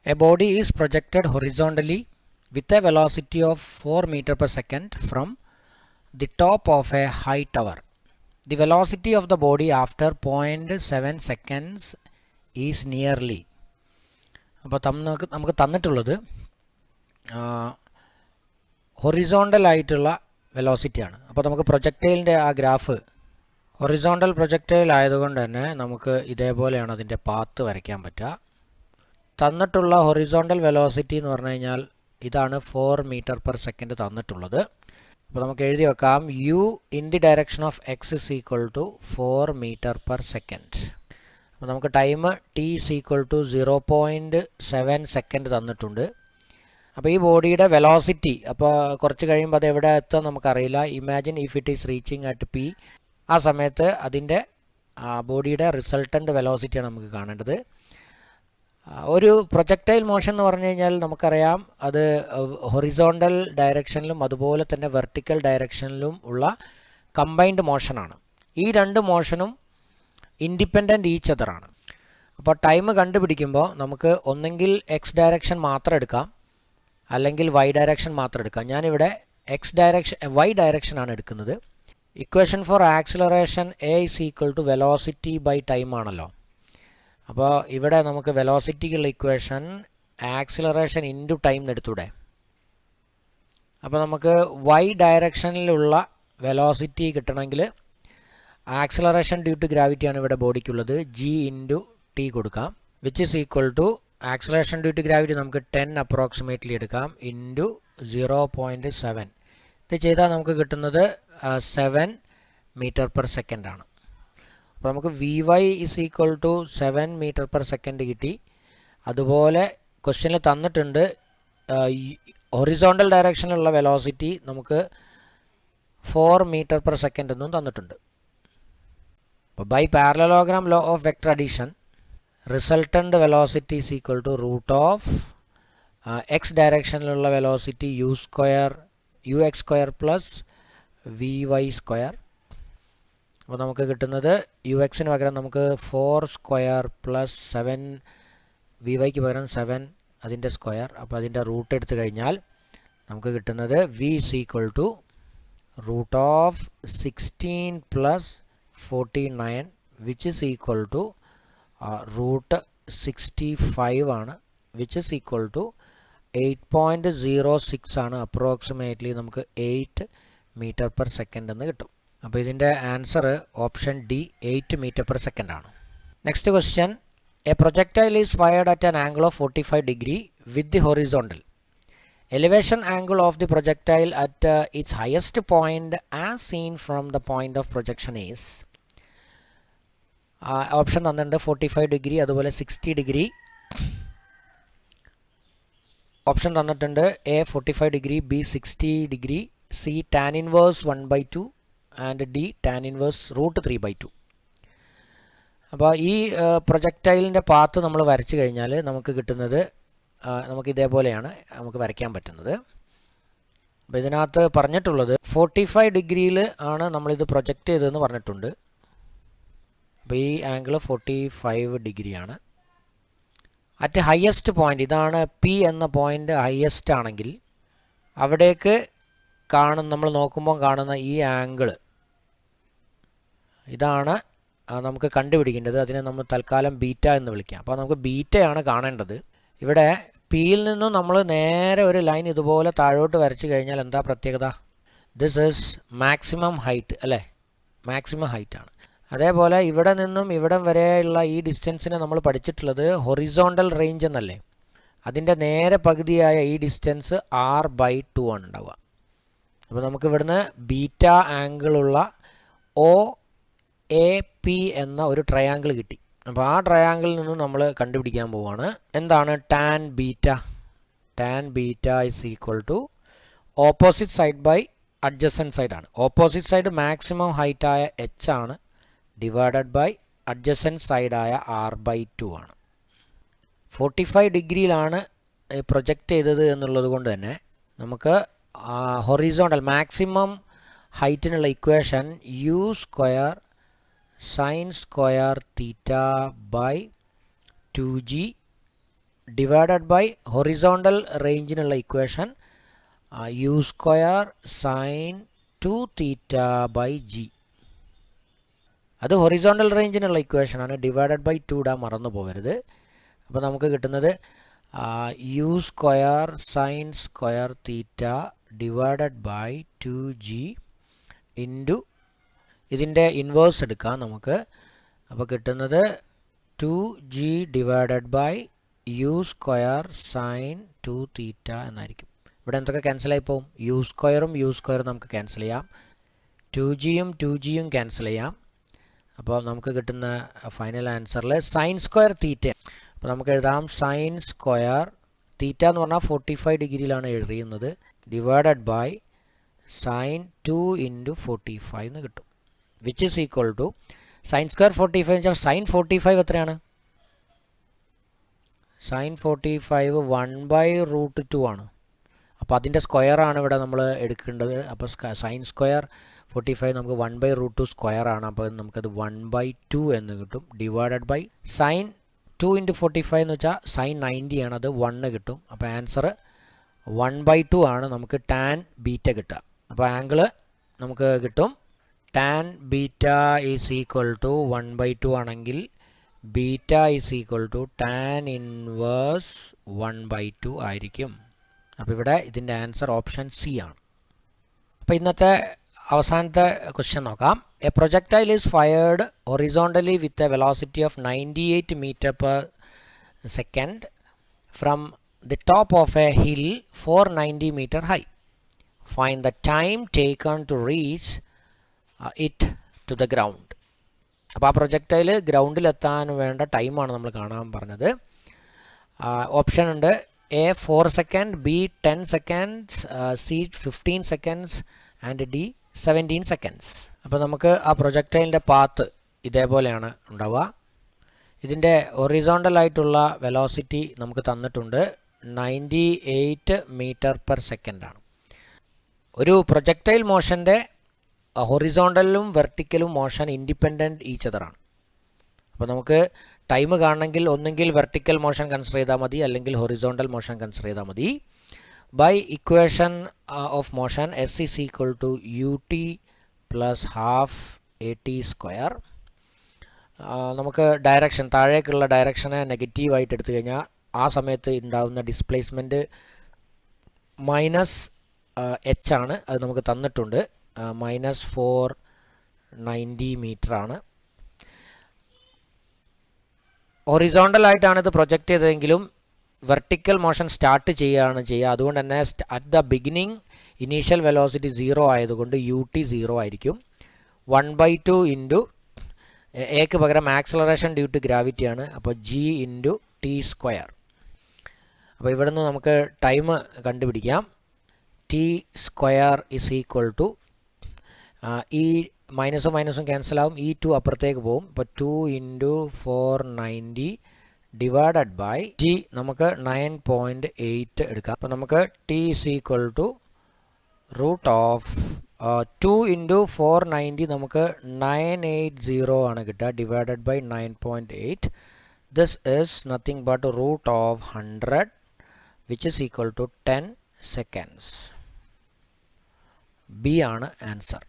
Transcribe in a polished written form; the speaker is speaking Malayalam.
A body is projected horizontally with a velocity of 4 meter per second from the top of a high tower. The velocity of the body after 0.7 seconds is nearly. അപ്പോൾ നമുക്ക് തന്നിട്ടുള്ളത് ഹൊറിസോണ്ടൽ ആയിട്ടുള്ള വെലോസിറ്റിയാണ്. അപ്പോൾ നമുക്ക് പ്രൊജക്ടൈലിൻ്റെ ആ ഗ്രാഫ് ഹൊറിസോണ്ടൽ പ്രൊജക്ടൈൽ ആയതുകൊണ്ട് തന്നെ നമുക്ക് ഇതേപോലെയാണ് അതിൻ്റെ പാത്ത് വരയ്ക്കാൻ പറ്റുക. തന്നിട്ടുള്ള ഹൊറിസോണ്ടൽ വെലോസിറ്റി എന്ന് പറഞ്ഞു കഴിഞ്ഞാൽ ഇതാണ് 4 മീറ്റർ പെർ സെക്കൻഡ് തന്നിട്ടുള്ളത്. അപ്പോൾ നമുക്ക് എഴുതി വെക്കാം u in the direction of x is equal to 4 metre per second. അപ്പോൾ നമുക്ക് time t is equal to 0.7 second തന്നിട്ടുണ്ട്. അപ്പോൾ ഈ ബോഡിയുടെ വെലോസിറ്റി അപ്പോൾ കുറച്ച് കഴിയുമ്പോൾ അത് എവിടെ എത്താൻ നമുക്കറിയില്ല. Imagine if it is reaching at p, ആ സമയത്ത് അതിൻ്റെ ബോഡിയുടെ റിസൾട്ടൻ്റ് വെലോസിറ്റിയാണ് നമുക്ക് കാണേണ്ടത്. ഒരു പ്രൊജക്ടൈൽ മോഷൻ എന്ന് പറഞ്ഞു കഴിഞ്ഞാൽ നമുക്കറിയാം അത് ഹൊറിസോണ്ടൽ ഡയറക്ഷനിലും അതുപോലെ തന്നെ വെർട്ടിക്കൽ ഡയറക്ഷനിലും ഉള്ള കമ്പൈൻഡ് മോഷനാണ്. ഈ രണ്ട് മോഷനും ഇൻഡിപെൻഡൻറ്റ് ഈച്ച് അതറാണ്. അപ്പോൾ ടൈം കണ്ടുപിടിക്കുമ്പോൾ നമുക്ക് ഒന്നെങ്കിൽ എക്സ് ഡയറക്ഷൻ മാത്രം എടുക്കാം, അല്ലെങ്കിൽ വൈ ഡയറക്ഷൻ മാത്രം എടുക്കാം. ഞാനിവിടെ വൈ ഡയറക്ഷനാണ് എടുക്കുന്നത്. Equation for acceleration a is equal to velocity by time ആണല്ലോ. അപ്പോൾ ഇവിടെ നമുക്ക് വെലോസിറ്റിക്കുള്ള ഇക്വേഷൻ ആക്സിലറേഷൻ ഇൻറ്റു ടൈം എടുത്തൂടെ. അപ്പോൾ നമുക്ക് വൈ ഡയറക്ഷനിലുള്ള വെലോസിറ്റി കിട്ടണമെങ്കിൽ ആക്സിലറേഷൻ ഡ്യൂ ടു ഗ്രാവിറ്റിയാണ് ഇവിടെ ബോഡിക്കുള്ളത്, ജി ഇൻറ്റു ടി കൊടുക്കാം, which is equal to acceleration due to gravity നമുക്ക് 10 അപ്രോക്സിമേറ്റ്ലി എടുക്കാം ഇൻറ്റു 0.7. ഇത് ചെയ്താൽ നമുക്ക് കിട്ടുന്നത് 7 മീറ്റർ പെർ സെക്കൻഡ് ആണ്. അപ്പോൾ നമുക്ക് vy is equal to 7 metre per second കിട്ടി. അതുപോലെ ക്വസ്റ്റ്യനിൽ തന്നിട്ടുണ്ട് ഹൊറിസോണ്ടൽ ഡയറക്ഷനിലുള്ള വെലോസിറ്റി നമുക്ക് 4 മീറ്റർ പെർ സെക്കൻഡ് എന്നും തന്നിട്ടുണ്ട്. അപ്പോൾ by parallelogram law of vector addition resultant velocity is equal to root of X ഡയറക്ഷനിലുള്ള velocity ux square plus vy square. അപ്പോൾ നമുക്ക് കിട്ടുന്നത് യുഎക്സിന് പകരം നമുക്ക് 4 സ്ക്വയർ പ്ലസ് 7, vyക്ക് പകരം 7 അതിൻ്റെ സ്ക്വയർ. അപ്പോൾ അതിൻ്റെ റൂട്ട് എടുത്തു കഴിഞ്ഞാൽ നമുക്ക് കിട്ടുന്നത് v is equal to root of 16 plus 49 which is equal to root 65 ആണ്, വിച്ച് ഇസ് ഈക്വൽ ടു 8.06 ആണ്. അപ്രോക്സിമേറ്റ്ലി നമുക്ക് 8 മീറ്റർ പെർ സെക്കൻഡ് എന്ന് കിട്ടും. അപ്പോൾ ഇതിൻ്റെ answer option D 8 metre per second ആണ്. Next question, a projectile is fired at an angle of 45 degree with the horizontal. Elevation angle of the projectile at its highest point as seen from the point of projection is. Option തന്നിട്ടുണ്ട് 45 ഡിഗ്രി, അതുപോലെ 60 ഡിഗ്രി. ഓപ്ഷൻ തന്നിട്ടുണ്ട് A 45 degree, B 60 degree, C tan inverse 1/2 and D tan inverse root 3/2. അപ്പോൾ ഈ പ്രൊജക്ടൈലിൻ്റെ പാത്ത് നമ്മൾ വരച്ചു കഴിഞ്ഞാൽ നമുക്ക് കിട്ടുന്നത് നമുക്ക് ഇതേപോലെയാണ് നമുക്ക് വരയ്ക്കാൻ പറ്റുന്നത്. അപ്പോൾ ഇതിനകത്ത് പറഞ്ഞിട്ടുള്ളത് 45 ഡിഗ്രിയിൽ ആണ് നമ്മളിത് പ്രൊജക്റ്റ് ചെയ്തതെന്ന് പറഞ്ഞിട്ടുണ്ട്. അപ്പോൾ ഈ ആംഗിൾ 45 ഡിഗ്രിയാണ്. അറ്റ് ഹയസ്റ്റ് പോയിൻ്റ്, ഇതാണ് പി എന്ന പോയിൻ്റ് ഹയസ്റ്റ് ആണെങ്കിൽ അവിടേക്ക് നമ്മൾ നോക്കുമ്പോൾ കാണുന്ന ഈ ആംഗിൾ ഇതാണ് നമുക്ക് കണ്ടുപിടിക്കേണ്ടത്. അതിനെ നമ്മൾ തൽക്കാലം ബീറ്റ എന്ന് വിളിക്കാം. അപ്പോൾ നമുക്ക് ബീറ്റയാണ് കാണേണ്ടത്. ഇവിടെ പിയിൽ നിന്നും നമ്മൾ നേരെ ഒരു ലൈൻ ഇതുപോലെ താഴോട്ട് വരച്ചു കഴിഞ്ഞാൽ എന്താ പ്രത്യേകത? ദിസ് ഈസ് മാക്സിമം ഹൈറ്റ് അല്ലേ, മാക്സിമം ഹൈറ്റ് ആണ്. അതേപോലെ ഇവിടെ നിന്നും ഇവിടം വരെയുള്ള ഈ ഡിസ്റ്റൻസിനെ നമ്മൾ പഠിച്ചിട്ടുള്ളത് ഹൊറിസോണ്ടൽ റേഞ്ച് എന്നല്ലേ. അതിൻ്റെ നേരെ പകുതിയായ ഈ ഡിസ്റ്റൻസ് r/2 ആണ് ഉണ്ടാവുക. അപ്പോൾ നമുക്ക് ഇവിടുന്ന് ബീറ്റ ആംഗിളുള്ള OAP എന്ന ഒരു ട്രയാങ്കിൾ കിട്ടി. അപ്പോൾ ആ ട്രയാങ്കിളിൽ നിന്നും നമ്മൾ കണ്ടുപിടിക്കാൻ പോവുകയാണ് എന്താണ് tan beta. Tan beta is equal to opposite side by adjacent side ആണ്. ഓപ്പോസിറ്റ് സൈഡ് മാക്സിമം ഹൈറ്റായ h ആണ്, ഡിവൈഡഡ് ബൈ അഡ്ജസൻറ്റ് സൈഡായ r/2 ആണ്. 45 ഡിഗ്രിയിലാണ് പ്രൊജക്റ്റ് ചെയ്തത് എന്നുള്ളത് കൊണ്ട് തന്നെ നമുക്ക് ഹൊറിസോണ്ടൽ മാക്സിമം ഹൈറ്റിനുള്ള equation u square sine square theta by 2g divided by horizontal റേഞ്ചിനുള്ള equation U square sine 2 theta by G. അത് ഹൊറിസോണ്ടൽ റേഞ്ചിനുള്ള ഇക്വേഷനാണ്. ഡിവൈഡഡ് ബൈ 2 ഇടാൻ മറന്നു പോകരുത്. അപ്പോൾ നമുക്ക് കിട്ടുന്നത് U square sine square theta divided by 2g into ഇതിൻ്റെ ഇൻവേഴ്സ് എടുക്കാം നമുക്ക്. അപ്പോൾ കിട്ടുന്നത് 2g divided by U square sine 2 theta എന്നായിരിക്കും. ഇവിടെ എന്തൊക്കെ ക്യാൻസലായി പോകും? യു സ്ക്വയറും നമുക്ക് ക്യാൻസൽ ചെയ്യാം. 2gയും 2gയും ക്യാൻസൽ ചെയ്യാം. അപ്പോൾ നമുക്ക് കിട്ടുന്ന ഫൈനൽ ആൻസറിൽ സൈൻ സ്ക്വയർ തീറ്റ. അപ്പോൾ നമുക്ക് എഴുതാം സൈൻ സ്ക്വയർ തീറ്റ എന്ന് പറഞ്ഞാൽ 45 ഡിഗ്രിയിലാണ് എഴുതിയുന്നത്. ഡിവൈഡഡ് ബൈ സൈൻ 2 ഇൻറ്റു 45 എന്ന് കിട്ടും. Which is equal to sine square 45 എന്ന് വെച്ചാൽ സൈൻ 45 എത്രയാണ്? സൈൻ 45 1/√2 ആണ്. അപ്പോൾ അതിൻ്റെ സ്ക്വയറാണ് ഇവിടെ നമ്മൾ എടുക്കേണ്ടത്. അപ്പോൾ സൈൻ സ്ക്വയർ 45 നമുക്ക് 1/√2 സ്ക്വയർ ആണ്. അപ്പോൾ നമുക്കത് 1/2 എന്ന് കിട്ടും. ഡിവൈഡഡ് ബൈ സൈൻ 2 ഇൻറ്റു 45 എന്ന് വെച്ചാൽ സൈൻ 90 ആണ്. അത് 1 കിട്ടും. അപ്പോൾ ആൻസർ 1/2 ആണ്. നമുക്ക് ടാൻ ബീറ്റ കിട്ടുക. അപ്പോൾ ആംഗിള് നമുക്ക് കിട്ടും tan beta is equal to 1/2 ആണെങ്കിൽ beta is equal to tan inverse 1/2 ആയിരിക്കും. അപ്പോൾ ഇവിടെ ഇതിൻ്റെ ആൻസർ ഓപ്ഷൻ സി ആണ്. അപ്പോൾ ഇന്നത്തെ അവസാനത്തെ ക്വസ്റ്റ്യൻ നോക്കാം. A projectile is fired horizontally with a velocity of 98 metre per second from the top of a hill 490 metre high. Find the time taken to reach it to the ground. അപ്പോൾ ആ പ്രൊജക്ടൈൽ ഗ്രൗണ്ടിലെത്താൻ വേണ്ട ടൈമാണ് നമ്മൾ കാണാൻ പറഞ്ഞത്. ഓപ്ഷൻ ഉണ്ട്. A 4 second, B 10 seconds, C 15 seconds and D 17 seconds. അപ്പോൾ നമുക്ക് ആ പ്രൊജക്ടൈലിൻ്റെ പാത്ത് ഇതേപോലെയാണ് ഉണ്ടാവുക. ഇതിൻ്റെ ഒറിസോണ്ടൽ ആയിട്ടുള്ള വെലോസിറ്റി നമുക്ക് തന്നിട്ടുണ്ട് 98 മീറ്റർ പെർ സെക്കൻഡാണ്. ഒരു പ്രൊജക്ടൈൽ മോഷൻ്റെ ഹൊറിസോണ്ടലും വെർട്ടിക്കലും മോഷൻ ഇൻഡിപെൻഡൻറ്റ് ഈച്ച് അതറാണ്. അപ്പോൾ നമുക്ക് ടൈം കാണണമെങ്കിൽ ഒന്നെങ്കിൽ വെർട്ടിക്കൽ മോഷൻ കൺസിഡർ ചെയ്താൽ മതി, അല്ലെങ്കിൽ ഹൊറിസോണ്ടൽ മോഷൻ കൺസിഡർ ചെയ്താൽ മതി. By equation of motion s is equal to ut plus half at square. നമുക്ക് ഡയറക്ഷൻ, താഴേക്കുള്ള ഡയറക്ഷനെ നെഗറ്റീവായിട്ട് എടുത്തു കഴിഞ്ഞാൽ ആ സമയത്ത് ഉണ്ടാകുന്ന ഡിസ്പ്ലേസ്മെൻറ്റ് മൈനസ് h ആണ്. അത് നമുക്ക് തന്നിട്ടുണ്ട്. -490 മീറ്റർ ആണ്. ഹൊറിസോണ്ടൽ ആയിട്ടാണ് ഇത് പ്രൊജക്റ്റ് ചെയ്തതെങ്കിലും വെർട്ടിക്കൽ മോഷൻ സ്റ്റാർട്ട് ചെയ്യുക. അതുകൊണ്ട് തന്നെ at the beginning initial velocity 0 ആയതുകൊണ്ട് ut 0 ആയിരിക്കും. 1/2 ഇൻറ്റു എക്ക് പകരം ആക്സലറേഷൻ ഡ്യൂ ടു ഗ്രാവിറ്റിയാണ്. അപ്പോൾ g ഇൻറ്റു ടി സ്ക്വയർ. അപ്പോൾ ഇവിടെ നിന്ന് നമുക്ക് ടൈം കണ്ടുപിടിക്കാം. T square is equal to ഈ മൈനസും ക്യാൻസലാവും. ഈ 2 അപ്പുറത്തേക്ക് പോകും. ഇപ്പോൾ 2 ഇൻറ്റു 490 ഡിവൈഡഡ് ബൈ ജി നമുക്ക് 9.8 എടുക്കാം. അപ്പോൾ നമുക്ക് t is equal to root of 2 into 490 നമുക്ക് 980 ആണ് കിട്ടുക. Divided by 9.8. This is nothing but root of 100 which is equal to 10 seconds. B ആണ് ആൻസർ.